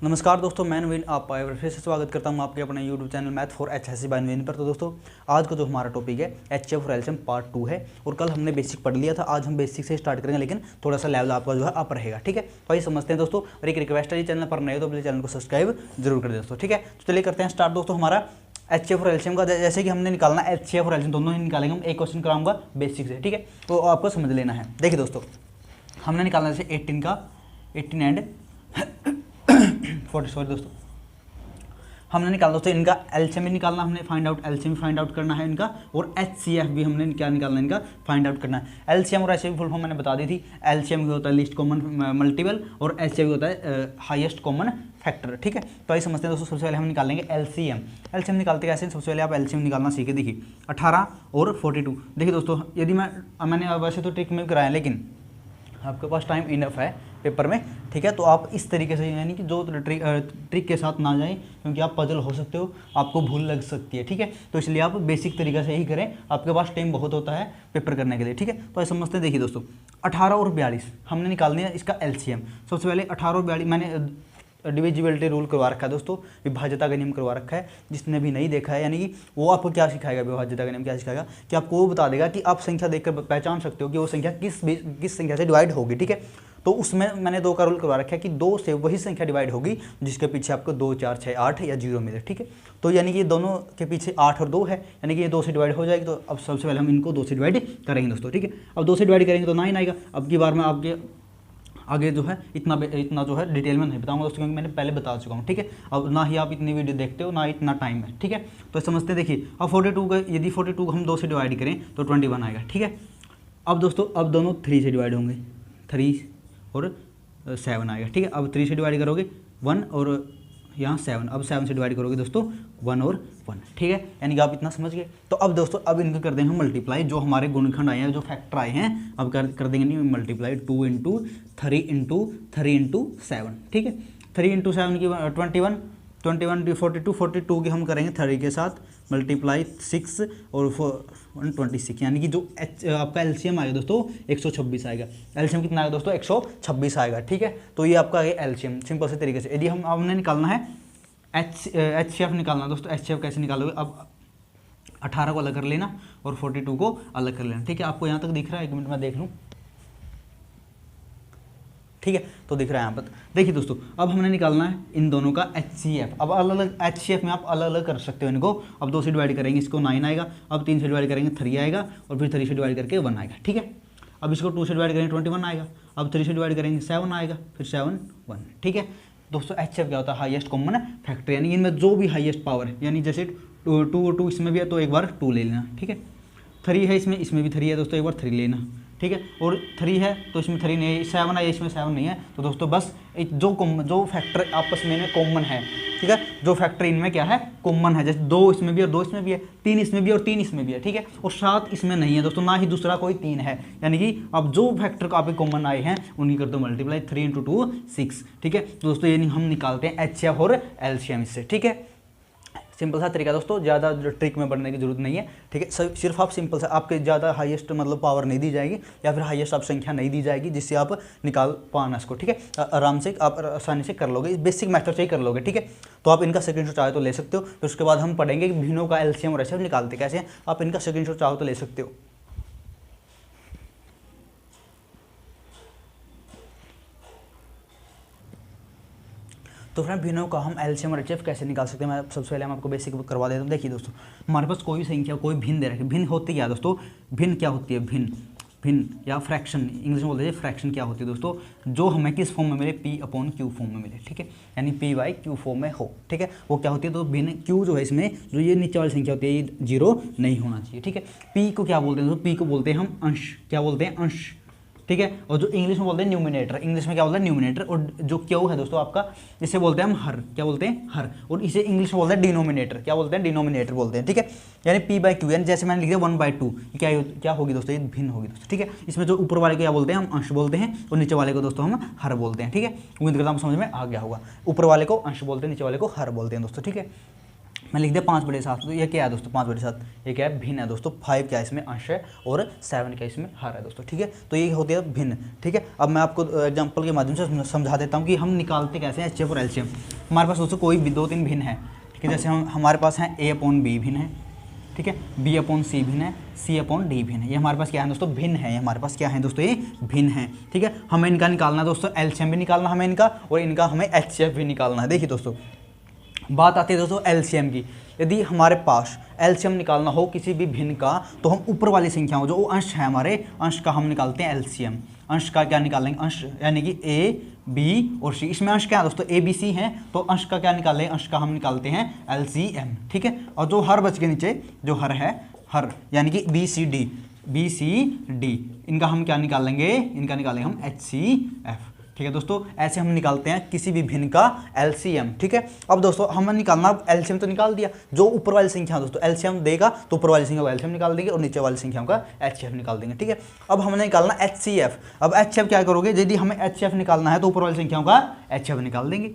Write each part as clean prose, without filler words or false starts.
नमस्कार दोस्तों, मैं नवीन आप फिर से स्वागत करता हूं आपके अपने YouTube channel math for HSC by Naveen पर। तो दोस्तों आज का जो हमारा टॉपिक है HCF और LCM पार्ट 2 है और कल हमने बेसिक पढ़ लिया था। आज हम बेसिक से स्टार्ट करेंगे, लेकिन थोड़ा सा लेवल आपका जो है अप रहेगा। ठीक है, तो आइए समझते हैं दोस्तों। और एक रिक्वेस्ट है, चैनल पर नए हो तो अपने चैनल को सब्सक्राइब जरूर कर दें दोस्तों। ठीक है, तो चलिए करते हैं स्टार्ट दोस्तों। हमारा HCF और LCM का जैसे कि हमने निकालना है, HCF और LCM दोनों ही निकालेंगे हम। एक क्वेश्चन कराऊंगा बेसिक से, ठीक है, तो आपको समझ लेना है। देखिए दोस्तों, हमने निकालना जैसे 18 एंड 40 सॉरी दोस्तों, हमने निकालना दोस्तों इनका एलसीएम भी निकालना, हमने फाइंड आउट एलसीएम भी फाइंड आउट करना है इनका, और एचसीएफ भी हमने क्या निकालना है इनका, फाइंड आउट करना है। एलसीएम और एचसीएफ फुल फॉर्म मैंने बता दी थी। एलसीएम होता है लीस्ट कॉमन मल्टीपल और एचसीएफ होता है हाईएस्ट कॉमन फैक्टर। ठीक है, तो आइए समझते हैं दोस्तों। सबसे पहले हम निकालेंगे एलसीएम। एलसीएम निकालते कैसे, सबसे पहले आप एलसीएम निकालना सीखे। देखिए 18 और 42। देखिए दोस्तों, यदि मैंने वैसे तो ट्रिक में कराया, लेकिन आपके पास टाइम इनफ है पेपर में, ठीक है, तो आप इस तरीके से, यानी कि जो ट्रिक के साथ ना जाएं, क्योंकि आप पजल हो सकते हो, आपको भूल लग सकती है। ठीक है, तो इसलिए आप बेसिक तरीके से ही करें, आपके पास टाइम बहुत होता है पेपर करने के लिए। ठीक है, तो ऐसे समझते हैं। देखिए दोस्तों 18 और 42 हमने निकालनी है इसका एलसीएम। सबसे पहले 18 और 42 मैंने डिविजिबिलिटी रूल करवा रखा है दोस्तों, विभाज्यता का नियम करवा रखा है। जिसने भी नहीं देखा है, यानी कि वो आपको क्या सिखाएगा, विभाज्यता का नियम क्या सिखाएगा कि आपको वो बता देगा कि आप संख्या देखकर पहचान सकते हो कि वो संख्या किस संख्या से डिवाइड होगी। ठीक है, तो उसमें मैंने 2 का रूल करवा रखा है कि 2 से वही संख्या डिवाइड होगी जिसके पीछे आपको 2, 4, 6, 8 या 0 मिले। ठीक है, तो यानी कि दोनों के पीछे 8 और 2 है, यानी कि ये 2 से डिवाइड हो जाएगी। तो अब सबसे पहले हम इनको 2 से डिवाइड करेंगे दोस्तों। ठीक है, अब 2 से डिवाइड करेंगे तो 9 आएगा। अब की बार मैं आपके आगे जो है इतना जो है डिटेल में नहीं बताऊंगा दोस्तों, क्योंकि मैंने पहले बता चुका हूँ। ठीक है, अब ना ही आप इतनी वीडियो देखते हो, ना इतना टाइम है। ठीक है, तो समझते हैं। देखिए अब 42 का, यदि 42 को हम 2 से डिवाइड करें तो 21 आएगा। ठीक है, अब दोस्तों अब दोनों 3 से डिवाइड होंगे, 3 और 7 आएगा। ठीक है, अब 3 से डिवाइड करोगे 1 और यहाँ 7, अब 7 से डिवाइड करोगे दोस्तों 1 और 1। ठीक है, यानी कि आप इतना समझ गए। तो अब दोस्तों अब इनको कर देंगे हम मल्टीप्लाई, जो हमारे गुणनखंड आए हैं, जो फैक्टर आए हैं, अब कर देंगे नहीं मल्टीप्लाई। 2 × 3 × 3 × 7। ठीक है, 3 × 7 की 21, 21 42, 42 की हम करेंगे 3 के साथ मल्टीप्लाई 6 और 126, यानी कि जो आपका एलसीएम आएगा दोस्तों 126 आएगा। एलसीएम कितना आएगा दोस्तों, 126 आएगा। ठीक है, तो ये आपका आएगा एलसीएम सिंपल से तरीके से। यदि हमने निकालना है एचसीएफ निकालना दोस्तों, एचसीएफ कैसे निकालोगे, अब 18 को अलग कर लेना और 42 को अलग कर लेना। ठीक है, आपको यहाँ तक दिख रहा है, 1 मिनट में देख लूँ। ठीक है, तो दिख रहा है यहाँ पर। देखिए दोस्तों, अब हमने निकालना है इन दोनों का HCF। अब अलग अलग HCF में आप अलग अलग कर सकते हो इनको। अब 2 से डिवाइड करेंगे इसको 9 आएगा, अब 3 से डिवाइड करेंगे 3 आएगा, और फिर 3 से डिवाइड करके 1 आएगा। ठीक है, अब इसको 2 से डिवाइड करेंगे 21 आएगा, अब 3 से डिवाइड करेंगे 7 आएगा, फिर 7 1। ठीक है दोस्तों, HCF क्या होता है, हाईएस्ट कॉमन फैक्टर, यानी इनमें जो भी हाईएस्ट पावर है, यानी जैसे 2 इसमें भी है तो एक बार 2 ले लेना। ठीक है, 3 है इसमें भी 3 है दोस्तों, एक बार 3 लेना। ठीक है, और 3 है तो इसमें 3 नहीं है, 7 है इसमें 7 नहीं है, तो दोस्तों बस जो फैक्टर आपस में कॉमन है, ठीक है, जो फैक्टर इनमें क्या है, कॉमन है, जैसे 2 इसमें भी और 2 इसमें भी है, 3 इसमें भी और 3 इसमें भी है। ठीक है, और 7 इसमें नहीं है दोस्तों, ना ही दूसरा कोई 3 है, यानी कि अब जो फैक्टर आपके कॉमन आए हैं उनकी कर दो मल्टीप्लाई। 3 × 2 6। ठीक है, तो दोस्तों ये हम निकालते हैं HCF और LCM इससे। ठीक है, सिंपल सा तरीका दोस्तों, ज़्यादा ट्रिक में बढ़ने की जरूरत नहीं है। ठीक है, सिर्फ आप सिंपल सा, आपके ज़्यादा हाईएस्ट मतलब पावर नहीं दी जाएगी, या फिर हाईएस्ट आप संख्या नहीं दी जाएगी जिससे आप निकाल पाना इसको। ठीक है, आराम से आप आसानी से कर लोगे, बेसिक मेथड से ही कर लोगे। ठीक है, तो आप इनका स्क्रीनशॉट चाहे तो ले सकते हो। फिर उसके बाद हम पढ़ेंगे कि भिन्नों का एलसीएम और एचसीएफ निकालते कैसे हैं। आप इनका स्क्रीनशॉट चाहो तो ले सकते हो। तो फ्रेंड, भिन्नों का हम एलसीएम और एचसीएफ कैसे निकाल सकते हैं, मैं सबसे पहले हम आपको बेसिक करवा देता हूँ। देखिए दोस्तों, हमारे पास कोई भी संख्या, कोई भिन्न दे रखी है। भिन्न होती क्या है दोस्तों, भिन्न क्या होती है, भिन्न या फ्रैक्शन, इंग्लिश में बोलते हैं फ्रैक्शन क्या होती है दोस्तों, जो हमें किस फॉर्म में मिले, P/Q फॉर्म में मिले। ठीक है, यानी P/Q फॉर्म में हो। ठीक है, वो क्या होती है, तो भिन्न Q जो है इसमें, जो ये नीचे वाली संख्या होती है, ये 0 नहीं होना चाहिए। ठीक है, P को क्या बोलते हैं दोस्तों, P को बोलते हैं हम अंश, क्या बोलते हैं, अंश। ठीक है, और जो इंग्लिश में बोलते हैं न्यूमिनेटर, इंग्लिश में क्या बोलते हैं, न्यूमिनेटर। और जो क्यू है दोस्तों आपका, इसे बोलते हैं हम हर, क्या बोलते हैं, हर। और इसे इंग्लिश में बोलते हैं डिनोमिनेटर, क्या बोलते हैं, डिनोमिनेटर बोलते हैं। ठीक है, यानी P/Q, यानी जैसे मैंने लिख दिया 1/2, क्या होगी दोस्तों, ये भिन्न होगी दोस्तों। ठीक है, इसमें जो ऊपर वाले को क्या बोलते हैं, हम अंश बोलते हैं, और नीचे वाले को दोस्तों हम हर बोलते हैं। ठीक है, उम्मीद करता हूँ समझ में आ गया होगा। ऊपर वाले को अंश बोलते हैं, नीचे वाले को हर बोलते हैं दोस्तों। ठीक है, मैं लिख दिया 5/7। तो ये क्या है दोस्तों 5/7, ये क्या है भिन्न है दोस्तों। 5 क्या है इसमें अंश है और 7 क्या इसमें हर है दोस्तों, ठीक है। तो ये होती है भिन्न, ठीक है। अब मैं आपको एग्जांपल के माध्यम से समझा देता हूँ कि हम निकालते कैसे हैं एचसीएफ और एलसीएम। हमारे पास दोस्तों कोई भी 2-3 भिन्न है, ठीक है। जैसे हमारे पास हैं A/B भिन्न है, ठीक है, B/C भिन्न है, C/D भिन्न है। ये हमारे पास क्या है दोस्तों भिन्न है, हमारे पास क्या है दोस्तों ये भिन्न है, ठीक है। हमें इनका निकालना है दोस्तों, एलसीएम भी निकालना हमें इनका और इनका हमें एचसीएफ भी निकालना है। देखिए दोस्तों बात आती है दोस्तों एलसीएम की। यदि हमारे पास एलसीएम निकालना हो किसी भी भिन्न का तो हम ऊपर वाली संख्याओं जो अंश है हमारे अंश का हम निकालते हैं एलसीएम। अंश का क्या निकालेंगे, अंश यानी कि A, B और C। इसमें अंश क्या है दोस्तों ABC है, तो अंश का क्या निकालें, अंश का हम निकालते हैं एलसीएम, ठीक है। और जो हर बच के नीचे जो हर है, हर यानी कि BCD इनका हम क्या निकाल लेंगे, इनका निकालेंगे हम HCF, ठीक है दोस्तों। ऐसे हम निकालते हैं किसी भी भिन्न का एलसीएम, ठीक है। अब दोस्तों हमें निकालना, एलसीएम तो निकाल दिया, जो ऊपर वाली संख्या दोस्तों एलसीएम देगा तो ऊपर वाली संख्या को एलसीएम निकाल देंगे और नीचे वाली संख्याओं का एचसीएफ निकाल देंगे, ठीक है। अब हमने निकालना एचसीएफ। अब एचसीएफ क्या करोगे, यदि हमें एचसीएफ निकालना है तो ऊपर वाली संख्याओं का एचसीएफ निकाल देंगे,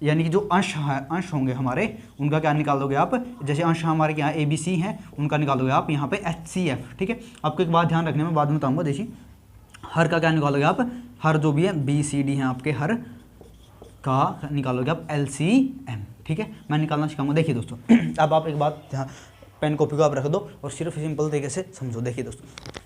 यानी कि जो अंश है, अंश होंगे हमारे उनका क्या निकाल दोगे आप। जैसे अंश हमारे यहाँ ABC हैं उनका निकाल दोगे आप यहाँ पे HCF, ठीक है। आपको एक बात ध्यान रखने में बाद में बताऊँगा। देखिए हर का क्या निकालोगे आप, हर जो भी है BCD हैं आपके, हर का निकालोगे आप LCM, ठीक है। मैं निकालना सिखाऊंगा। देखिए दोस्तों अब आप एक बात ध्यान, पेन कॉपी को आप रख दो और सिर्फ सिंपल तरीके से समझो। देखिए दोस्तों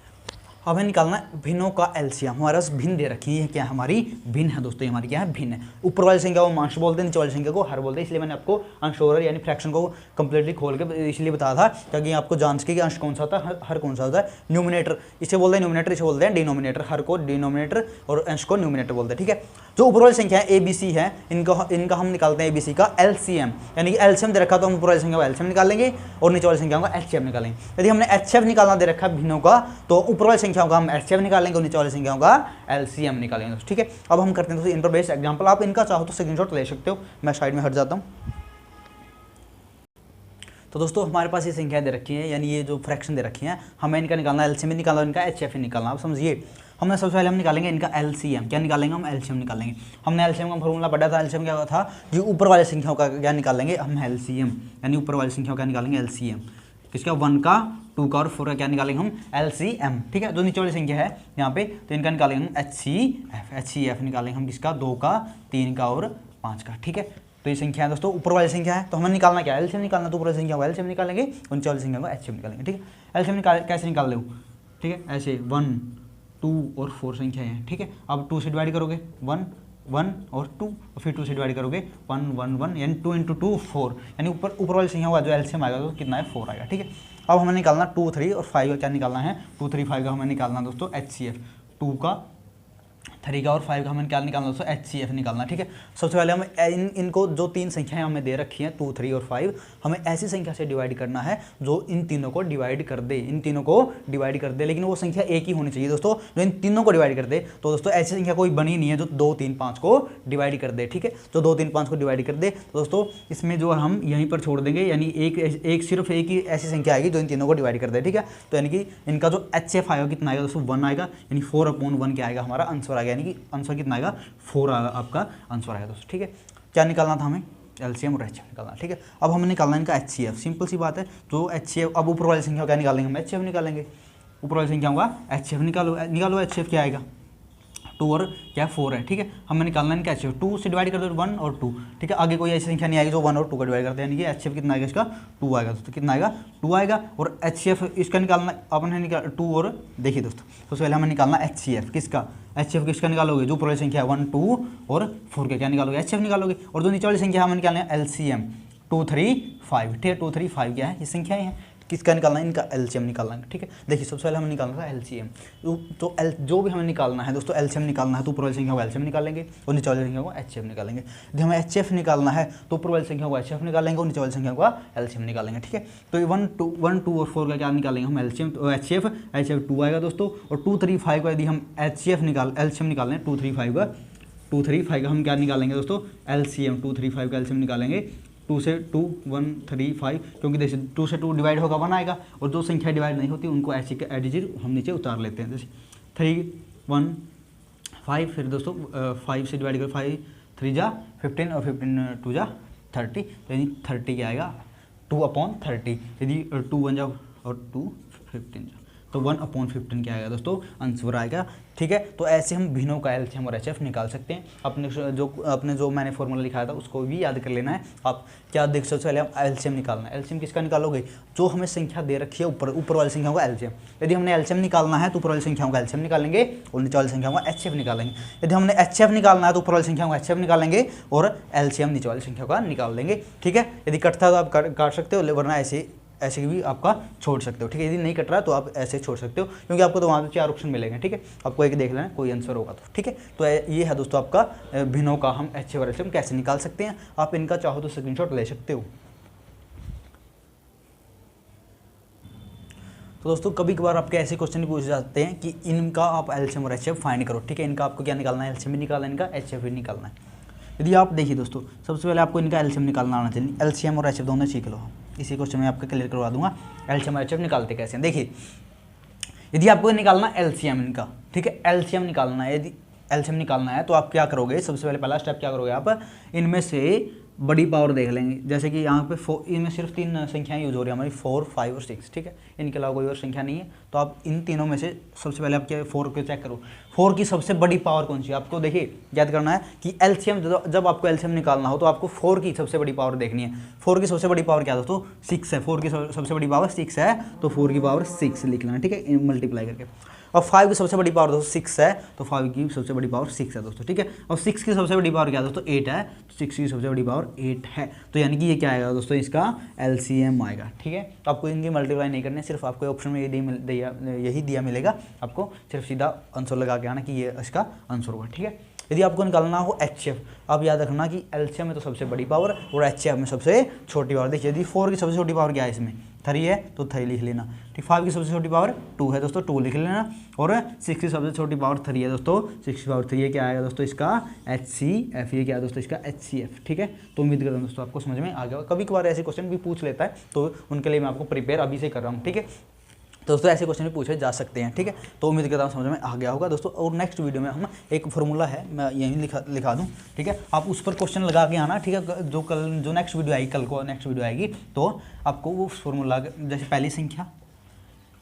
हमें निकालना है भिन्नों का एलसीएम। हमारे पास भिन्न दे रखी है, क्या है हमारी भिन्न है दोस्तों, ये हमारी क्या है भिन्न है। ऊपर वाली संख्या को अंश बोलते हैं, नीचे वाली संख्या को हर बोलते हैं, इसलिए मैंने आपको अंश और यानी फ्रैक्शन को कंप्लीटली खोल के इसलिए बताया था ताकि आपको जान सके कि अंश कौन सा होता है, हर कौन सा होता है। न्यूमिनेटर इसे बोलते हैं, न्यूमिनेटर इसे बोलते हैं डिनोमिनेटर, हर को डिनोमिनेटर और अंश को न्यूमिनेटर बोलते हैं, ठीक है। जो ऊपर वाली संख्या है ABC है, इनका हम निकालते हैं ABC का एलसीएम, यानी कि एलसीएम दे रखा तो हम ऊपर वाली संख्या को एलसीएम निकालेंगे और नीचे वाली संख्याओं का एचसीएफ निकालेंगे। यदि हमने एचसीएफ निकालना दे रखा है भिन्नों का तो ऊपर वाली संख्याओं का हम एचसीएफ निकालेंगे और नीचे वाली संख्याओं का एलसीएम निकालेंगे, ठीक है। अब हम करते हैं दोस्तों इन पर बेस्ड एग्जांपल। आप इनका चाहो तो स्क्रीनशॉट ले सकते हो, मैं साइड में हट जाता हूं। तो दोस्तों हमारे पास ये संख्या दे रखी है, यानी ये जो फ्रैक्शन दे रखी है, हमें इनका निकालना, एलसीएम निकालना, इनका एचसीएफ निकालना। आप समझिए, हमने सबसे पहले हम निकालेंगे इनका एलसीएम। क्या निकालेंगे हम, एलसीएम निकालेंगे। हमने एलसीएम का फॉर्मूला पढ़ा था, एलसीएम क्या था कि ऊपर वाले संख्याओं का क्या निकालेंगे हम एलसीएम, यानी ऊपर वाली संख्याओं का निकालेंगे एलसीएम। किसका, 1 का, 2 का और 4 का क्या निकालेंगे हम एलसीएम, ठीक है। जो नीचे वाली संख्या है यहाँ पे तो इनका निकालेंगे हम एचसीएफ निकालेंगे हम किसका, 2 का, 3 का और 5 का, ठीक है। तो ये संख्या है दोस्तों ऊपर वाली संख्या है, तो हमें निकालना क्या है, एलसीएम निकालना। तो ऊपर वाली संख्या को एलसीएम निकालेंगे और नीचे वाली संख्या को एचसीएफ निकालेंगे, ठीक है। एलसीएम कैसे निकाल लो, ठीक है, ऐसे 1, 2 और 4 संख्या है, ठीक है। अब 2 से डिवाइड करोगे 1 1 और 2 और फिर 2 से डिवाइड करोगे 1 1 1, यानी 2 × 2 4, यानी ऊपर वाली संख्या होगा जो एलसीएम आएगा तो कितना है 4 आएगा, ठीक है। अब हमें निकालना 2 3 और 5 का क्या निकालना है, 2 3 5 का हमें निकालना दोस्तों एचसीएफ, 2 का, 3 का और 5 का हमें क्या निकालना दोस्तों एचसीएफ निकालना, ठीक है। सबसे पहले हमें इनको जो 3 संख्याएं हमें दे रखी हैं 2 3 और 5, हमें ऐसी संख्या से डिवाइड करना है जो इन तीनों को डिवाइड कर दे, इन तीनों को डिवाइड कर दे, लेकिन वो संख्या एक ही होनी चाहिए दोस्तों जो इन तीनों को डिवाइड कर दे। तो दोस्तों ऐसी संख्या कोई बनी नहीं है जो 2 3 5 को डिवाइड कर दे, ठीक है। जो 2 3 5 को डिवाइड कर दे तो दोस्तों इसमें जो हम यहीं पर छोड़ देंगे, यानी सिर्फ एक ही ऐसी संख्या आएगी जो इन तीनों को डिवाइड कर दे, ठीक है। तो यानी कि इनका जो एचसीएफ आएगा कितना आएगा दोस्तों 1 आएगा, यानी 4/1 क्या आएगा हमारा आंसर आएगा, यानी कि आंसर कितना आएगा 4 आपका आंसर आएगा दोस्तों, ठीक है। क्या निकालना था हमें, एलसीएम और एचसीएफ निकालना, ठीक है। अब हमें निकालना इनका एचसीएफ, सिंपल सी बात है। जो एचसीएफ, अब ऊपर वाली संख्या क्या निकालेंगे हम एचसीएफ निकालेंगे, ऊपर वाली संख्या होगा एचसीएफ निकालो एचसीएफ क्या आएगा 2 और क्या 4 है, ठीक है। हमें निकालना है इनका एचसीएफ, 2 से डिवाइड कर दो 1 और 2, ठीक है। आगे कोई ऐसी संख्या नहीं आएगी जो 1 और 2 का डिवाइड करते हैं, यानी कि एचसीएफ कितना आएगा इसका 2 आएगा दोस्तों, कितना आएगा 2 आएगा। और एचसीएफ इसका निकालना अपने निकाल 2 और, देखिए दोस्तों सबसे पहले हमें निकालना एचसीएफ किसका, एचसीएफ किसका निकालोगे, जो ऊपर वाली संख्या है 1 2 और 4 का क्या निकालोगे एचसीएफ निकालोगे। और जो नीचे वाली संख्या हमें निकालना है एलसीएम 2 3 5, ठीक है। 2 3 5 क्या है, ये संख्याएं हैं, किसका निकालना है इनका एलसीएम निकालना है, ठीक है। देखिए सबसे पहले हमें निकालना था एलसीएम, तो जो भी हमें निकालना है दोस्तों एलसीएम निकालना है तो ऊपर वाली संख्या को एलसीएम निकालेंगे और नीचे वाली संख्या को एचसीएफ निकालेंगे। यदि हमें एचसीएफ निकालना है तो ऊपर वाली संख्या को एचसीएफ निकालेंगे और नीचे वाली संख्या को एलसीएम निकालेंगे, ठीक है। तो 1 2 और 4 का क्या निकालेंगे हम एलसीएम, एचसीएफ 2 आएगा दोस्तों। और 2 3 5 का यदि हम एलसीएम निकाल लें 2 3 5 का हम क्या निकालेंगे दोस्तों एलसीएम, 2 3 5 का एलसीएम निकालेंगे 2 से 2 1 3 5, क्योंकि जैसे 2 से 2 डिवाइड होगा 1 आएगा और जो संख्या डिवाइड नहीं होती उनको ऐसे एडिजिट हम नीचे उतार लेते हैं। जैसे 3 1 5, फिर दोस्तों 5 से डिवाइड कर 5 3 जा 15 और 15 2 जा 30, तो यानी 30 क्या आएगा 2/30, यदि 2 बन जाओ और 2 15 जाओ तो 1/15 क्या आएगा दोस्तों, आंसर आएगा। ठीक है, तो ऐसे हम भिन्नों का एलसीएम और एचएफ निकाल सकते हैं। अपने जो मैंने फॉर्मूला लिखाया था उसको भी याद कर लेना है। आप क्या देख सकते हो, पहले हम एलसीएम निकालना है। एलसीएम किसका निकालोगे, जो हमें संख्या दे रखी है ऊपर वाली संख्याओं का एलसीएम। यदि हमने एलसीएम निकालना है तो ऊपर वाली संख्याओं का एलसीएम निकालेंगे और नीचे वाली संख्याओं का एचएफ निकालेंगे। यदि हमने एचएफ निकालना है तो ऊपर वाली संख्याओं का एचएफ निकालेंगे और एलसीएम नीचे वाली संख्या का निकाल लेंगे। ठीक है, यदि कटता है तो आप काट सकते हो, वरना ऐसे भी आपका छोड़ सकते हो। ठीक है, यदि नहीं कट रहा तो आप ऐसे छोड़ सकते हो, क्योंकि आपको तो वहाँ पे 4 ऑप्शन मिलेंगे। ठीक है, आपको एक देख लेना कोई आंसर होगा तो। ठीक है, तो ये है दोस्तों आपका भिन्नों का हम एचएफ और एलसीएम कैसे निकाल सकते हैं। आप इनका चाहो तो स्क्रीनशॉट ले सकते हो। तो दोस्तों कभी कभार आपके ऐसे क्वेश्चन पूछे जाते हैं कि इनका आप एलसीएम और एचएफ फाइंड करो। ठीक है, इनका आपको क्या निकालना है, एलसीएम भी निकालना है, इनका एचएफ भी निकालना है। यदि आप देखिए दोस्तों, सबसे पहले आपको इनका एलसीएम निकालना आना चाहिए। एलसीएम और एचएफ दोनों सीख लो, इसी क्वेश्चन में आपको क्लियर करवा दूंगा। एलसीएम और एचएफ निकालते कैसे हैं, देखिए। यदि आपको निकालना एलसीएम इनका, ठीक है, एलसीएम निकालना है, यदि एलसीएम निकालना है तो आप क्या करोगे, सबसे पहले पहला स्टेप क्या करोगे, आप इनमें से बड़ी पावर देख लेंगे। जैसे कि यहाँ पे इनमें सिर्फ 3 संख्याएं यूज हो रही है हमारी, 4, 5 और 6। ठीक है, इनके अलावा कोई और संख्या नहीं है। तो आप इन तीनों में से सबसे पहले आप क्या 4 को चेक करो, 4 की सबसे बड़ी पावर कौन सी है। आपको देखिए याद करना है कि एलसीएम, जब आपको एलसीएम निकालना हो तो आपको 4 की सबसे बड़ी पावर देखनी है। 4 की सबसे बड़ी पावर क्या है दोस्तों, 6 है। 4 की सबसे बड़ी पावर 6 है, तो 4 की पावर 6 लिख लेना। ठीक है, मल्टीप्लाई करके। और 5 की सबसे बड़ी पावर दोस्तों 6 है, तो 5 की सबसे बड़ी पावर 6 है दोस्तों। ठीक है, और 6 की सबसे बड़ी पावर क्या है दोस्तों, 8 है, तो 6 की सबसे बड़ी पावर 8 है। तो यानी कि ये क्या आएगा दोस्तों, इसका एलसीएम आएगा। ठीक है, तो आपको इनकी मल्टीप्लाई नहीं करनी है, सिर्फ आपको ऑप्शन में यही दिया मिलेगा। आपको सिर्फ सीधा आंसर लगा के आना कि ये इसका आंसर होगा। ठीक है, यदि आपको निकालना हो एचएफ, आप याद रखना कि एलसीएम में तो सबसे बड़ी पावर और एचएफ में सबसे छोटी पावर। देखिए, यदि 4 की सबसे छोटी पावर क्या है, इसमें 3 है, तो 3 लिख लेना। ठीक, 5 की सबसे छोटी पावर 2 है दोस्तों, 2 लिख लेना। और 6 की सबसे छोटी पावर 3 है दोस्तों, 6 की पावर 3 है, क्या आएगा दोस्तों, इसका HCF। ये क्या है दोस्तों, इसका HCF। ठीक है, तो उम्मीद करता हूँ दोस्तों आपको समझ में आ गया। कभी कभार ऐसे क्वेश्चन भी पूछ लेता है, तो उनके लिए मैं आपको प्रिपेयर अभी से कर रहा हूँ। ठीक है, तो दोस्तों ऐसे क्वेश्चन भी पूछे जा सकते हैं। ठीक है, तो उम्मीद करता हूँ समझ में आ गया होगा दोस्तों। और नेक्स्ट वीडियो में हम एक फार्मूला है, मैं यहीं लिखा दूँ। ठीक है, आप उस पर क्वेश्चन लगा के आना। ठीक है, जो नेक्स्ट वीडियो आएगी, कल को नेक्स्ट वीडियो आएगी, तो आपको वो फार्मूला, जैसे पहली संख्या,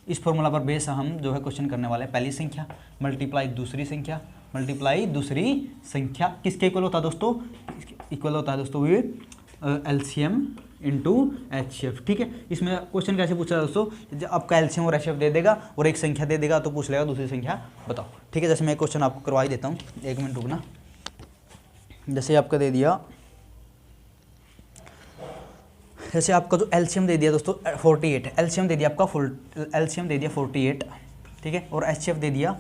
इस फार्मूला पर बेस हम जो है क्वेश्चन करने वाले हैं। पहली संख्या मल्टीप्लाई दूसरी संख्या, मल्टीप्लाई दूसरी संख्या किसके इक्वल होता है दोस्तों, इक्वल होता है दोस्तों ये एलसीएम इंटू एचएफ। ठीक है, इसमें क्वेश्चन कैसे पूछा दोस्तों, जब आपका एलसीएम और एचएफ दे देगा और एक संख्या दे देगा तो पूछ लेगा दूसरी संख्या बताओ। ठीक है, जैसे मैं क्वेश्चन आपको करवा ही देता हूँ, 1 मिनट रुकना। जैसे आपका दे दिया, जैसे आपका जो एलसीएम दे दिया दोस्तों 48, एलसीएम दे दिया आपका एलसीएम दे दिया 48। ठीक है, और एचएफ दे दिया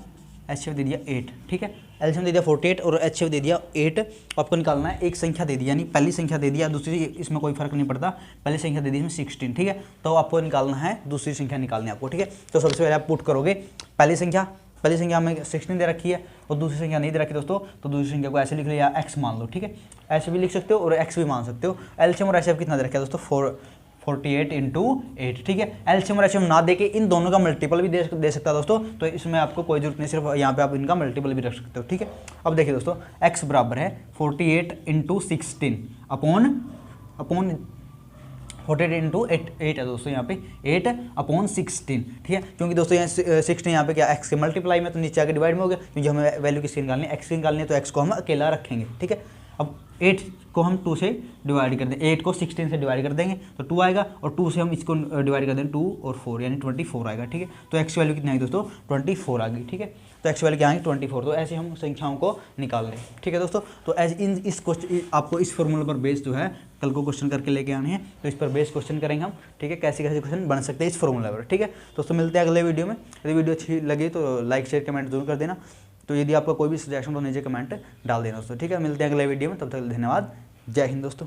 8। ठीक है, एलसीएम दे दिया 48 और एचएफ दे दिया 8। आपको निकालना है एक संख्या दे दी, यानी पहली संख्या दे दिया, दूसरी इसमें कोई फर्क नहीं पड़ता। पहली संख्या दे दी इसमें 16। ठीक है, तो आपको निकालना है दूसरी संख्या निकालनी है आपको। ठीक है, तो सबसे पहले आप पुट करोगे पहली संख्या में 16 दे रखी है और दूसरी संख्या नहीं दे रखी दोस्तों, तो दूसरी संख्या को ऐसे लिख लो या x मान लो। ठीक है, ऐसे भी लिख सकते हो और x भी मान सकते हो। एलसीएम और एचएफ कितना दे रखा है दोस्तों, 48 इंटू 8। ठीक है, एलसीएम और एचएफ ना दे के इन दोनों का मल्टीपल भी दे सकता है दोस्तों, तो इसमें आपको कोई जरूरत नहीं, सिर्फ यहाँ पे आप इनका मल्टीपल भी रख सकते हो। ठीक है, अब देखिए दोस्तों, x बराबर है 48 इंटू 16 अपॉन 48 इंटू 8 है दोस्तों, यहाँ पे 8/16। ठीक है, क्योंकि दोस्तों यहाँ 16 यहाँ पे क्या x के मल्टीप्लाई में, तो नीचे आके डिवाइड में हो गया, क्योंकि हमें वैल्यू किसकी निकालनी है, x की निकालनी है, तो x को हम अकेला रखेंगे। ठीक है, अब 8 को हम 2 से डिवाइड कर देंगे, 8 को 16 से डिवाइड कर देंगे तो 2 आएगा, और 2 से हम इसको डिवाइड कर देंगे 2 और 4 यानी 24 आएगा। ठीक है, तो x वैल्यू कितनी आएगी दोस्तों, 24 आ गई। ठीक है, तो x वैल्यू क्या आएगी 24। तो ऐसे हम संख्याओं को निकाल लें। ठीक है दोस्तों, तो इस क्वेश्चन आपको इस फॉर्मूले पर बेस जो है कल को क्वेश्चन करके लेके आने हैं, तो इस पर बेस क्वेश्चन करेंगे हम। ठीक है, कैसे कैसे क्वेश्चन बन सकते हैं इस फॉर्मूला पर। ठीक है दोस्तों, मिलते हैं अगले वीडियो में। यदि वीडियो अच्छी लगी तो लाइक शेयर कमेंट जरूर कर देना। तो यदि आपका कोई भी सजेशन तो नीचे कमेंट डाल देना दोस्तों। ठीक है, मिलते हैं अगले वीडियो में, तब तक धन्यवाद। जय हिंद दोस्तों।